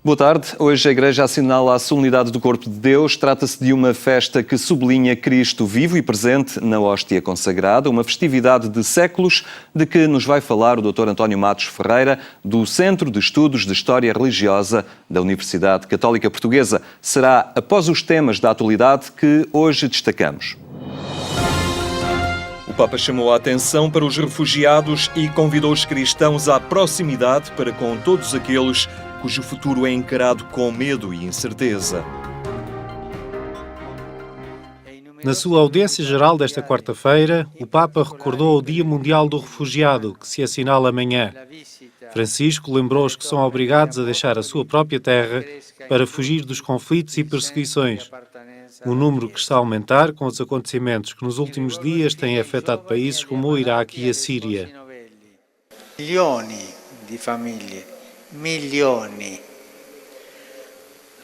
Boa tarde. Hoje a Igreja assinala a solenidade do Corpo de Deus. Trata-se de uma festa que sublinha Cristo vivo e presente na hóstia consagrada, uma festividade de séculos de que nos vai falar o Dr. António Matos Ferreira, do Centro de Estudos de História Religiosa da Universidade Católica Portuguesa. Será após os temas da atualidade que hoje destacamos. O Papa chamou a atenção para os refugiados e convidou os cristãos à proximidade para com todos aqueles cujo futuro é encarado com medo e incerteza. Na sua audiência geral desta quarta-feira, o Papa recordou o Dia Mundial do Refugiado, que se assinala amanhã. Francisco lembrou os que são obrigados a deixar a sua própria terra para fugir dos conflitos e perseguições. Um número que está a aumentar com os acontecimentos que nos últimos dias têm afetado países como o Iraque e a Síria. Milhões de famílias. Milioni.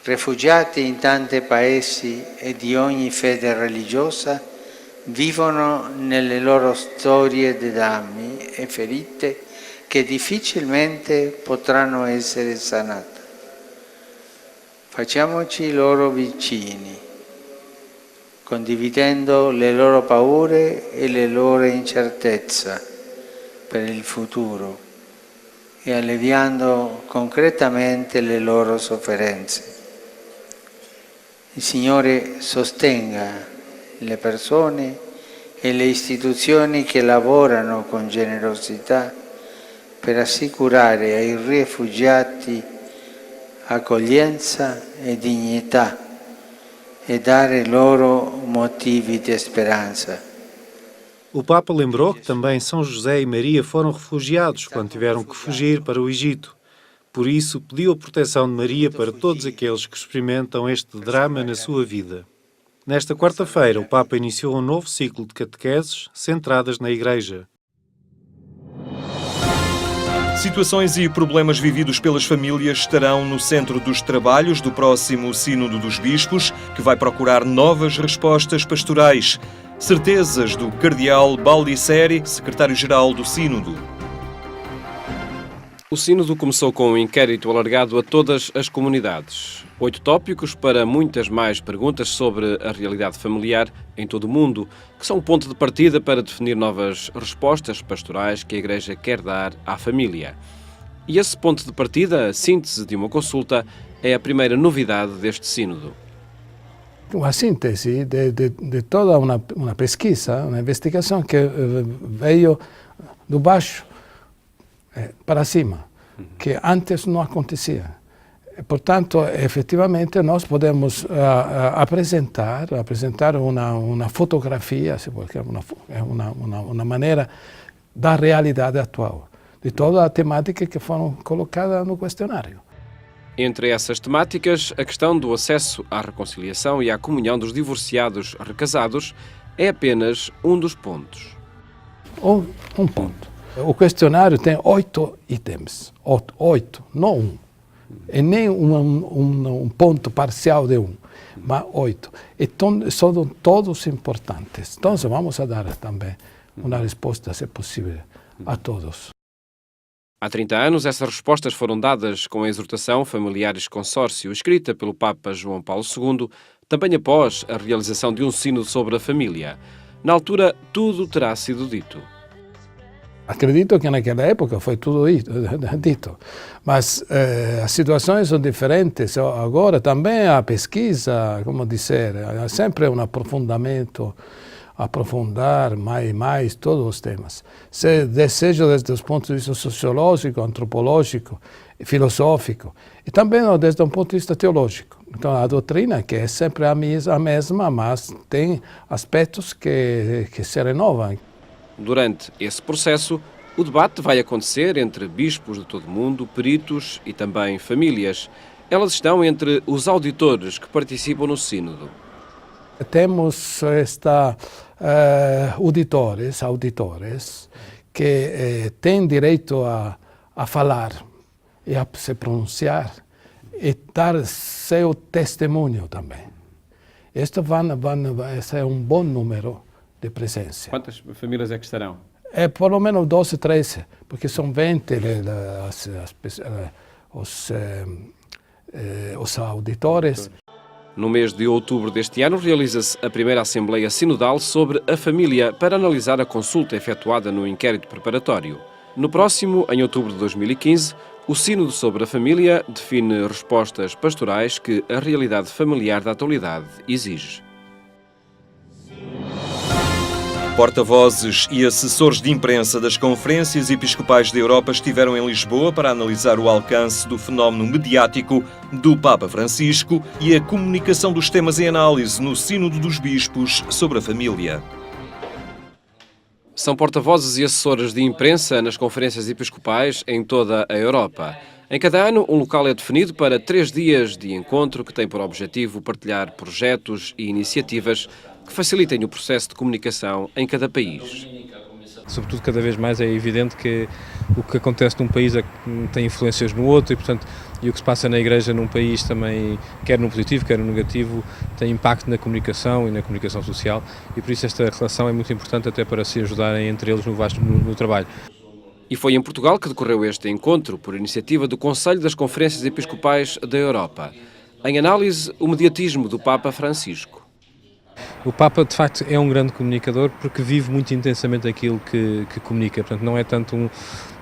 Rifugiati in tanti paesi e di ogni fede religiosa vivono nelle loro storie di drammi e ferite che difficilmente potranno essere sanate. Facciamoci loro vicini, condividendo le loro paure e le loro incertezze per il futuro e alleviando concretamente le loro sofferenze. Il Signore sostenga le persone e le istituzioni che lavorano con generosità per assicurare ai rifugiati accoglienza e dignità e dare loro motivi di speranza. O Papa lembrou que também São José e Maria foram refugiados quando tiveram que fugir para o Egito. Por isso, pediu a proteção de Maria para todos aqueles que experimentam este drama na sua vida. Nesta quarta-feira, o Papa iniciou um novo ciclo de catequeses centradas na Igreja. Situações e problemas vividos pelas famílias estarão no centro dos trabalhos do próximo Sínodo dos Bispos, que vai procurar novas respostas pastorais. Certezas do Cardeal Baldisseri, secretário-geral do Sínodo. O Sínodo começou com um inquérito alargado a todas as comunidades. 8 tópicos para muitas mais perguntas sobre a realidade familiar em todo o mundo, que são um ponto de partida para definir novas respostas pastorais que a Igreja quer dar à família. E esse ponto de partida, a síntese de uma consulta, é a primeira novidade deste Sínodo. Uma síntese de toda uma pesquisa, uma investigação que veio do baixo para cima, que antes não acontecia. Portanto, efetivamente, nós podemos apresentar uma fotografia, porque é uma maneira da realidade atual, de toda a temática que foram colocadas no questionário. Entre essas temáticas, a questão do acesso à reconciliação e à comunhão dos divorciados recasados é apenas um dos pontos. Um ponto. O questionário tem 8 itens, 8, não 1. E nem um ponto parcial de 1, mas 8. Então, são todos importantes. Então, vamos a dar também uma resposta, se possível, a todos. Há 30 anos, essas respostas foram dadas com a exortação Familiares Consórcio, escrita pelo Papa João Paulo II, também após a realização de um sínodo sobre a família. Na altura, tudo terá sido dito. Acredito que naquela época foi tudo dito, mas as situações são diferentes. Agora também a pesquisa, como dizer, é sempre um aprofundamento, aprofundar mais todos os temas. Se desejo desde os pontos de vista sociológico, antropológico, filosófico, e também desde um ponto de vista teológico. Então a doutrina, que é sempre a mesma, mas tem aspectos que se renovam. Durante esse processo, o debate vai acontecer entre bispos de todo o mundo, peritos e também famílias. Elas estão entre os auditores que participam no Sínodo. Temos auditores que têm direito a falar e a se pronunciar e dar seu testemunho também. Este é um bom número de presença. Quantas famílias é que estarão? É pelo menos 12, 13, porque são 20 os os auditores. No mês de outubro deste ano, realiza-se a primeira Assembleia Sinodal sobre a família para analisar a consulta efetuada no inquérito preparatório. No próximo, em outubro de 2015, o Sínodo sobre a Família define respostas pastorais que a realidade familiar da atualidade exige. Porta-vozes e assessores de imprensa das conferências episcopais da Europa estiveram em Lisboa para analisar o alcance do fenómeno mediático do Papa Francisco e a comunicação dos temas em análise no Sínodo dos Bispos sobre a família. São porta-vozes e assessores de imprensa nas conferências episcopais em toda a Europa. Em cada ano, um local é definido para 3 dias de encontro que tem por objetivo partilhar projetos e iniciativas que facilitem o processo de comunicação em cada país. Sobretudo, cada vez mais é evidente que o que acontece num país tem influências no outro e, portanto, o que se passa na Igreja num país também, quer no positivo, quer no negativo, tem impacto na comunicação e na comunicação social e, por isso, esta relação é muito importante até para se ajudarem entre eles no trabalho. E foi em Portugal que decorreu este encontro, por iniciativa do Conselho das Conferências Episcopais da Europa. Em análise, o mediatismo do Papa Francisco. O Papa, de facto, é um grande comunicador porque vive muito intensamente aquilo que comunica. Portanto, não é tanto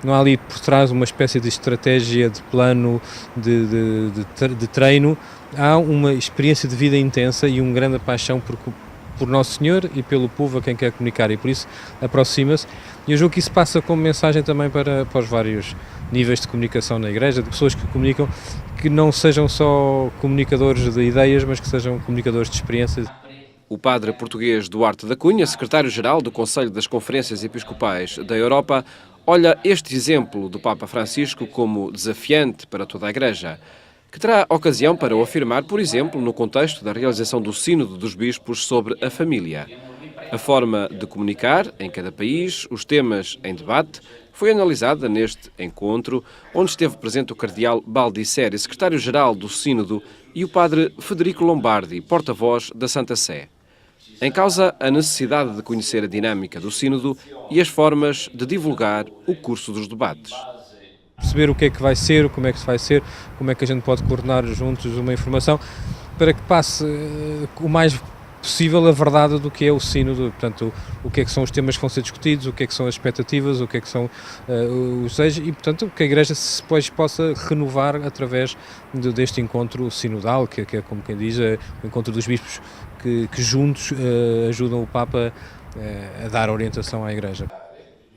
não há ali por trás uma espécie de estratégia, de plano, de treino. Há uma experiência de vida intensa e uma grande paixão por Nosso Senhor e pelo povo a quem quer comunicar, e por isso aproxima-se. E eu julgo que isso passa como mensagem também para os vários níveis de comunicação na Igreja, de pessoas que comunicam, que não sejam só comunicadores de ideias, mas que sejam comunicadores de experiências. O padre português Duarte da Cunha, secretário-geral do Conselho das Conferências Episcopais da Europa, olha este exemplo do Papa Francisco como desafiante para toda a Igreja, que terá ocasião para o afirmar, por exemplo, no contexto da realização do Sínodo dos Bispos sobre a família. A forma de comunicar em cada país, os temas em debate, foi analisada neste encontro, onde esteve presente o cardeal Baldisseri, secretário-geral do Sínodo, e o padre Federico Lombardi, porta-voz da Santa Sé. Em causa, a necessidade de conhecer a dinâmica do Sínodo e as formas de divulgar o curso dos debates. Perceber o que é que vai ser, como é que se vai ser, como é que a gente pode coordenar juntos uma informação para que passe o mais possível a verdade do que é o Sínodo, portanto, o que é que são os temas que vão ser discutidos, o que é que são as expectativas, o que é que são os desejos e, portanto, que a Igreja depois possa renovar através deste encontro sinodal, que é como quem diz, o encontro dos bispos que juntos ajudam o Papa a dar orientação à Igreja.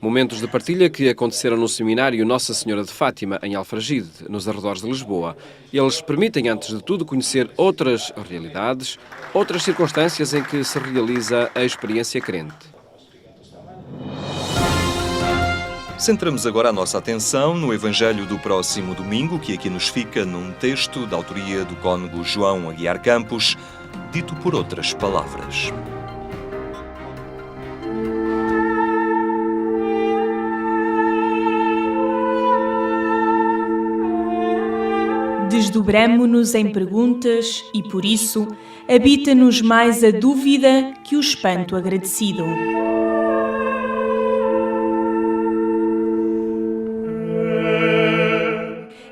Momentos de partilha que aconteceram no seminário Nossa Senhora de Fátima, em Alfragide, nos arredores de Lisboa. Eles permitem, antes de tudo, conhecer outras realidades, outras circunstâncias em que se realiza a experiência crente. Centramos agora a nossa atenção no Evangelho do próximo domingo, que aqui nos fica num texto da autoria do cônego João Aguiar Campos, dito por outras palavras. Desdobramo-nos em perguntas e, por isso, habita-nos mais a dúvida que o espanto agradecido.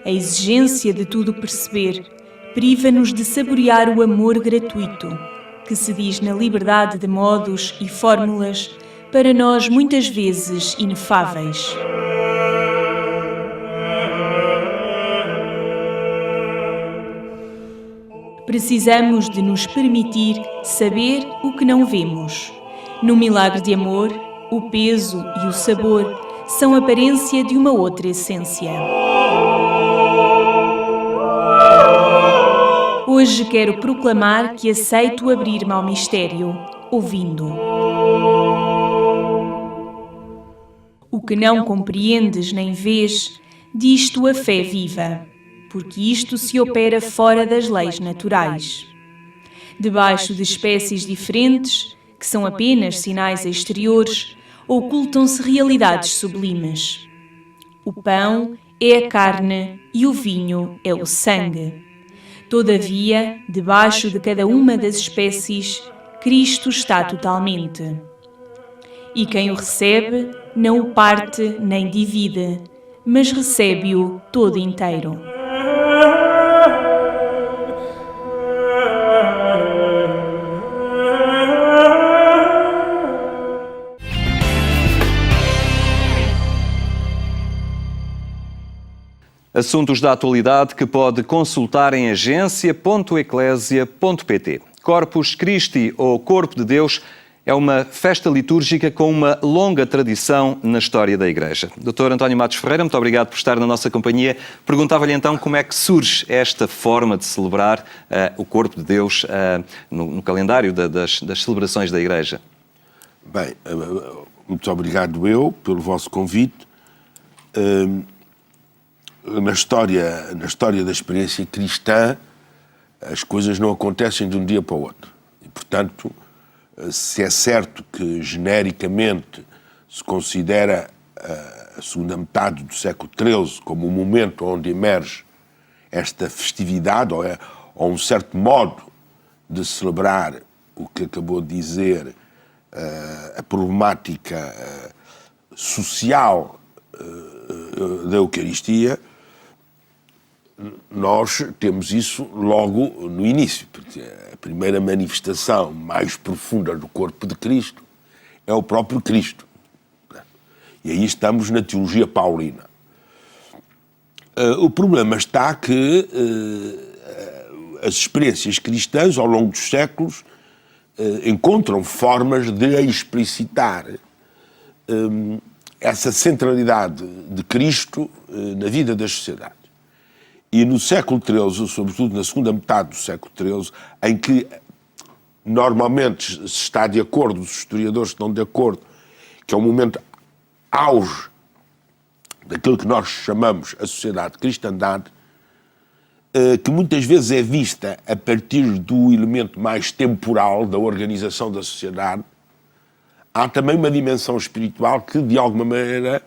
A exigência de tudo perceber priva-nos de saborear o amor gratuito, que se diz na liberdade de modos e fórmulas, para nós muitas vezes inefáveis. Precisamos de nos permitir saber o que não vemos. No milagre de amor, o peso e o sabor são aparência de uma outra essência. Hoje quero proclamar que aceito abrir-me ao mistério, ouvindo. O que não compreendes nem vês, diz-te a fé viva, porque isto se opera fora das leis naturais. Debaixo de espécies diferentes, que são apenas sinais exteriores, ocultam-se realidades sublimes. O pão é a carne e o vinho é o sangue. Todavia, debaixo de cada uma das espécies, Cristo está totalmente. E quem o recebe, não o parte nem divide, mas recebe-o todo inteiro. Assuntos da atualidade que pode consultar em agência.eclésia.pt. Corpus Christi, ou Corpo de Deus, é uma festa litúrgica com uma longa tradição na história da Igreja. Dr. António Matos Ferreira, muito obrigado por estar na nossa companhia. Perguntava-lhe então como é que surge esta forma de celebrar o Corpo de Deus no calendário das celebrações da Igreja. Bem, muito obrigado pelo vosso convite. Na história da experiência cristã, as coisas não acontecem de um dia para o outro. E, portanto, se é certo que, genericamente, se considera a segunda metade do século XIII como o momento onde emerge esta festividade, ou um certo modo de celebrar o que acabou de dizer, a problemática social da Eucaristia, nós temos isso logo no início, porque a primeira manifestação mais profunda do corpo de Cristo é o próprio Cristo. E aí estamos na teologia paulina. O problema está que as experiências cristãs, ao longo dos séculos, encontram formas de explicitar essa centralidade de Cristo na vida das sociedades. E no século XIII, sobretudo na segunda metade do século XIII, em que normalmente se está de acordo, os historiadores estão de acordo, que é um momento auge daquilo que nós chamamos a sociedade de cristandade, que muitas vezes é vista a partir do elemento mais temporal da organização da sociedade, há também uma dimensão espiritual que, de alguma maneira,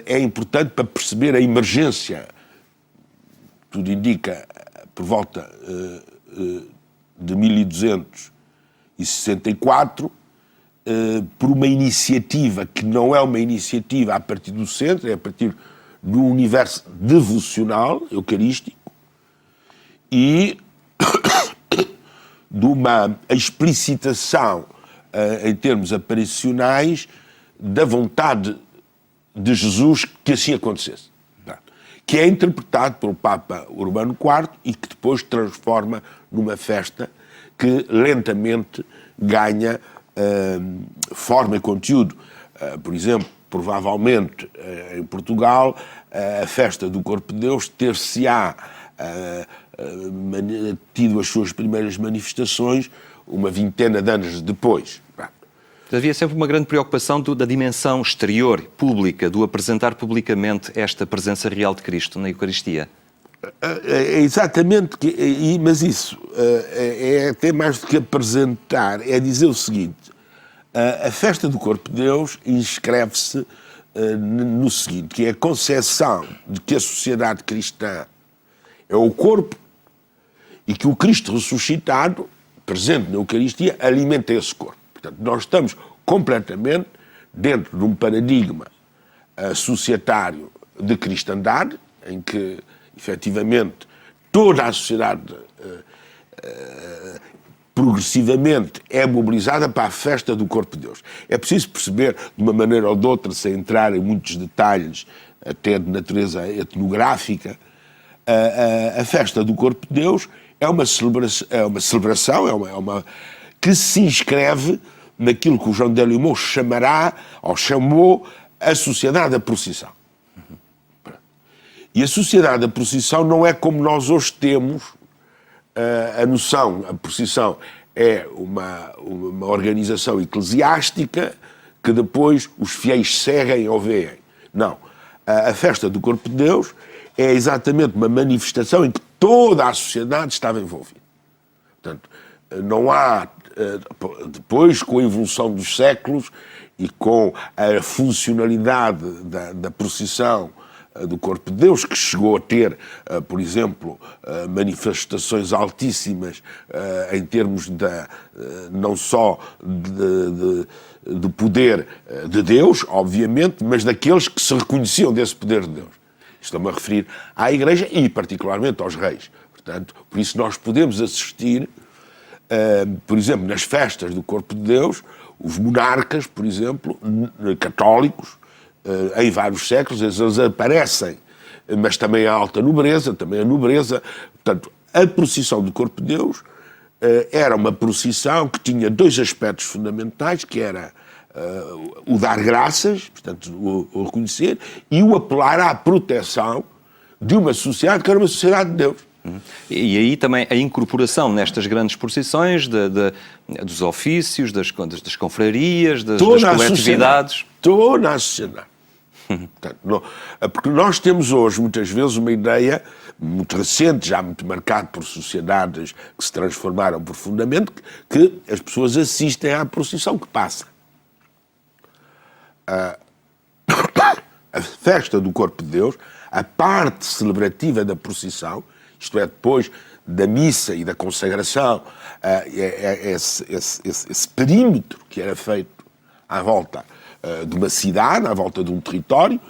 é importante para perceber a emergência. Tudo indica, por volta de 1264, por uma iniciativa que não é uma iniciativa a partir do centro, é a partir do universo devocional, eucarístico, e de uma explicitação em termos aparicionais da vontade de Jesus que assim acontecesse, que é interpretado pelo Papa Urbano IV e que depois transforma numa festa que lentamente ganha forma e conteúdo. Por exemplo, provavelmente em Portugal, a festa do Corpo de Deus ter-se-á tido as suas primeiras manifestações uma vintena de anos depois. Havia sempre uma grande preocupação da dimensão exterior, pública, do apresentar publicamente esta presença real de Cristo na Eucaristia. Exatamente, mas isso é até mais do que apresentar, é dizer o seguinte: a festa do Corpo de Deus inscreve-se no seguinte, que é a concepção de que a sociedade cristã é o corpo e que o Cristo ressuscitado, presente na Eucaristia, alimenta esse corpo. Portanto, nós estamos completamente dentro de um paradigma societário de cristandade, em que, efetivamente, toda a sociedade progressivamente é mobilizada para a festa do Corpo de Deus. É preciso perceber, de uma maneira ou de outra, sem entrar em muitos detalhes, até de natureza etnográfica, a festa do Corpo de Deus é uma celebração, que se inscreve naquilo que o João de Delimont chamará, ou chamou, a sociedade da procissão. E a sociedade da procissão não é como nós hoje temos a noção. A procissão é uma organização eclesiástica que depois os fiéis seguem ou veem. Não. A festa do Corpo de Deus é exatamente uma manifestação em que toda a sociedade estava envolvida. Portanto, não há, depois, com a evolução dos séculos e com a funcionalidade da procissão do Corpo de Deus, que chegou a ter, por exemplo, manifestações altíssimas em termos não só do poder de Deus, obviamente, mas daqueles que se reconheciam desse poder de Deus. Estou-me a referir à Igreja e, particularmente, aos reis. Portanto, por isso nós podemos assistir, por exemplo, nas festas do Corpo de Deus, os monarcas, por exemplo, católicos, em vários séculos, eles aparecem mas também a alta nobreza, também a nobreza. Portanto, a procissão do Corpo de Deus era uma procissão que tinha dois aspectos fundamentais, que era o dar graças, portanto, o reconhecer, e o apelar à proteção de uma sociedade que era uma sociedade de Deus. E aí também a incorporação nestas grandes procissões dos ofícios, das confrarias, das coletividades. Toda a sociedade. Portanto, porque nós temos hoje, muitas vezes, uma ideia muito recente, já muito marcada por sociedades que se transformaram profundamente, que as pessoas assistem à procissão que passa. A festa do Corpo de Deus, a parte celebrativa da procissão, isto é, depois da missa e da consagração, esse perímetro que era feito à volta de uma cidade, à volta de um território,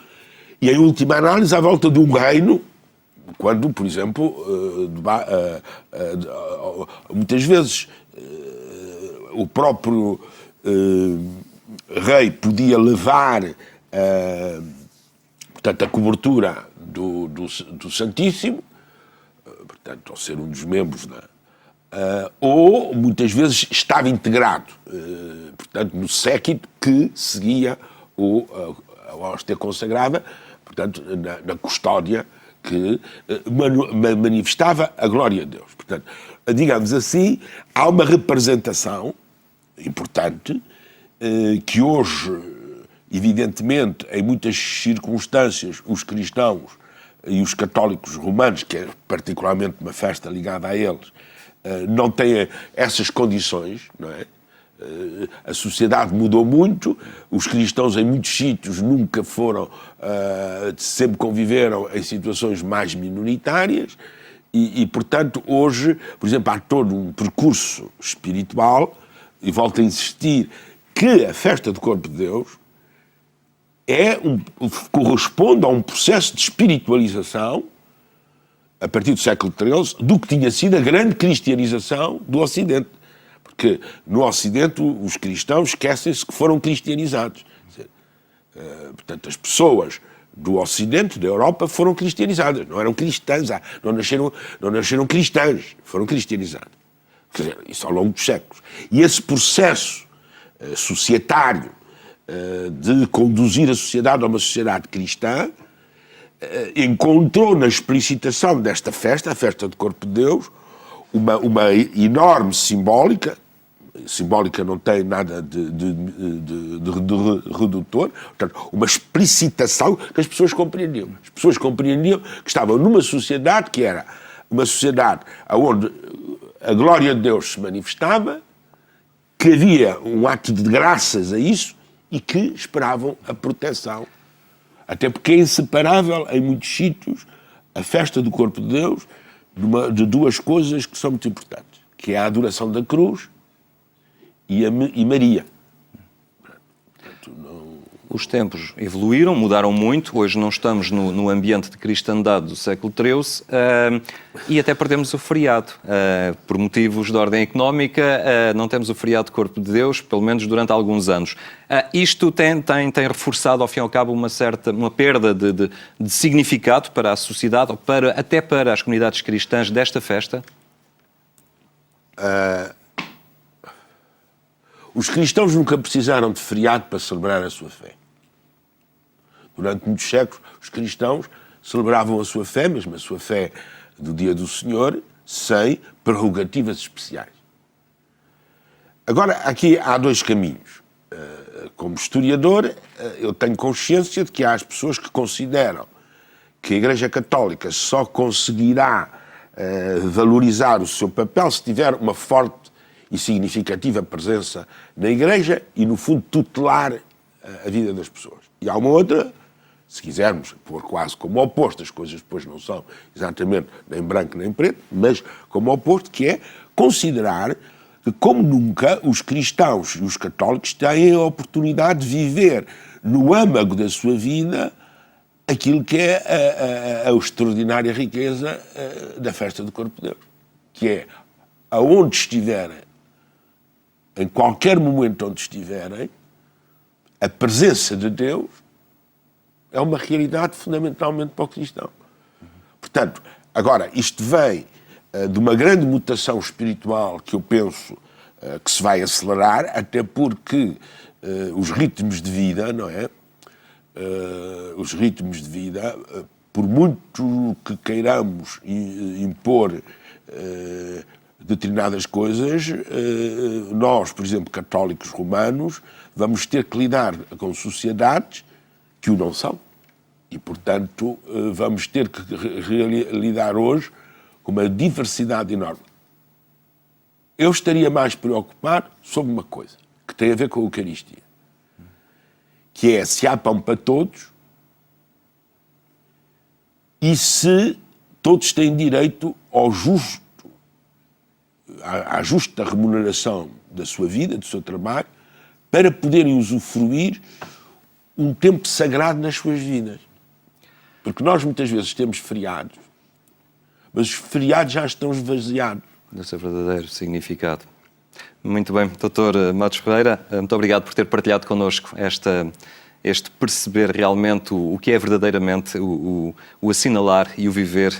e em última análise à volta de um reino, quando, por exemplo, muitas vezes o próprio rei podia levar portanto, a cobertura do Santíssimo, portanto, ao ser um dos membros, ou muitas vezes estava integrado, portanto, no séquito que seguia a hóstia consagrada, portanto, na custódia que manifestava a glória de Deus. Portanto, digamos assim, há uma representação importante que hoje, evidentemente, em muitas circunstâncias, os cristãos e os católicos romanos, que é particularmente uma festa ligada a eles, não têm essas condições, não é? A sociedade mudou muito, os cristãos em muitos sítios nunca foram, sempre conviveram em situações mais minoritárias e, portanto, hoje, por exemplo, há todo um percurso espiritual, e volto a insistir, que a festa do Corpo de Deus corresponde a um processo de espiritualização, a partir do século XIII, do que tinha sido a grande cristianização do Ocidente. Porque no Ocidente os cristãos esquecem-se que foram cristianizados. Portanto, as pessoas do Ocidente, da Europa, foram cristianizadas. Não eram cristãs, não nasceram cristãs, foram cristianizadas. Quer dizer, isso ao longo dos séculos. E esse processo societário de conduzir a sociedade a uma sociedade cristã encontrou na explicitação desta festa, a festa do Corpo de Deus, uma enorme simbólica não tem nada de redutor, portanto, uma explicitação que as pessoas compreendiam. As pessoas compreendiam que estavam numa sociedade que era uma sociedade onde a glória de Deus se manifestava, que havia um ato de graças a isso e que esperavam a proteção. Até porque é inseparável, em muitos sítios, a festa do Corpo de Deus de duas coisas que são muito importantes, que é a adoração da cruz e Maria. Os tempos evoluíram, mudaram muito. Hoje não estamos no ambiente de cristandade do século XIII e até perdemos o feriado. Por motivos de ordem económica, não temos o feriado de Corpo de Deus, pelo menos durante alguns anos. Isto tem reforçado, ao fim e ao cabo, uma perda de significado para a sociedade, ou até para as comunidades cristãs desta festa? Os cristãos nunca precisaram de feriado para celebrar a sua fé. Durante muitos séculos, os cristãos celebravam a sua fé, mesmo a sua fé do Dia do Senhor, sem prerrogativas especiais. Agora, aqui há dois caminhos. Como historiador, eu tenho consciência de que há as pessoas que consideram que a Igreja Católica só conseguirá valorizar o seu papel se tiver uma forte e significativa presença na Igreja e, no fundo, tutelar a vida das pessoas. E há uma outra, se quisermos pôr quase como oposto, as coisas depois não são exatamente nem branco nem preto, mas como oposto, que é considerar que, como nunca, os cristãos e os católicos têm a oportunidade de viver no âmago da sua vida aquilo que é a extraordinária riqueza da festa do Corpo de Deus, que é, aonde estiverem, em qualquer momento onde estiverem, a presença de Deus é uma realidade fundamentalmente para o cristão. Portanto, agora, isto vem de uma grande mutação espiritual que eu penso que se vai acelerar, até porque os ritmos de vida, não é? Os ritmos de vida, por muito que queiramos impor determinadas coisas, nós, por exemplo, católicos romanos, vamos ter que lidar com sociedades que o não são. E, portanto, vamos ter que lidar hoje com uma diversidade enorme. Eu estaria mais preocupado sobre uma coisa, que tem a ver com a Eucaristia, que é se há pão para todos e se todos têm direito à justa remuneração da sua vida, do seu trabalho, para poderem usufruir um tempo sagrado nas suas vidas. Porque nós muitas vezes temos feriados, mas os feriados já estão esvaziados. Do seu verdadeiro significado. Muito bem, Dr. Matos Pereira, muito obrigado por ter partilhado connosco este perceber realmente o que é verdadeiramente o assinalar e o viver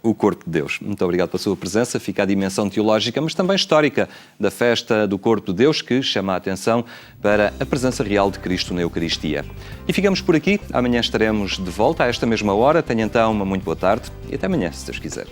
o corpo de Deus. Muito obrigado pela sua presença. Fica a dimensão teológica, mas também histórica da festa do corpo de Deus, que chama a atenção para a presença real de Cristo na Eucaristia. E ficamos por aqui. Amanhã estaremos de volta a esta mesma hora. Tenha então uma muito boa tarde e até amanhã, se Deus quiser.